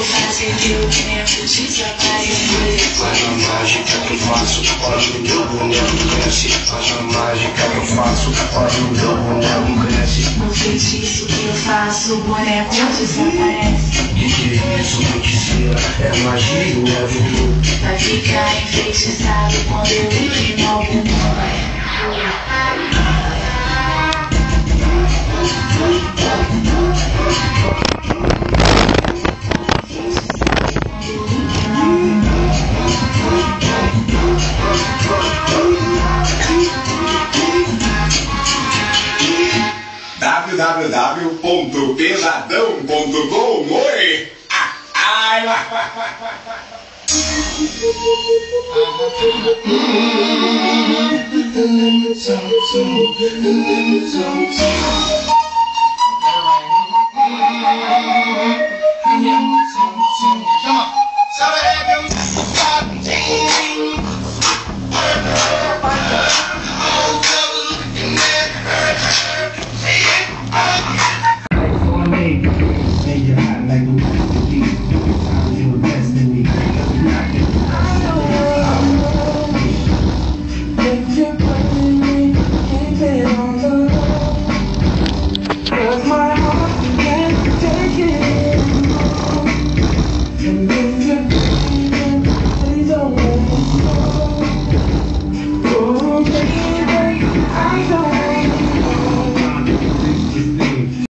fazer que eu quero desaparecer. Faz a mágica que eu faço, olha o meu boneco cresce. Faz a mágica que eu faço, olha o meu boneco cresce. O feitiço que eu faço, o boneco desaparece. Que é isso, feiticeira? É magia, é voodoo. Vai ficar enfeitiçado quando eu eliminar o boneco. www.pesadão.com. Oi! Ai! My heart can't take it.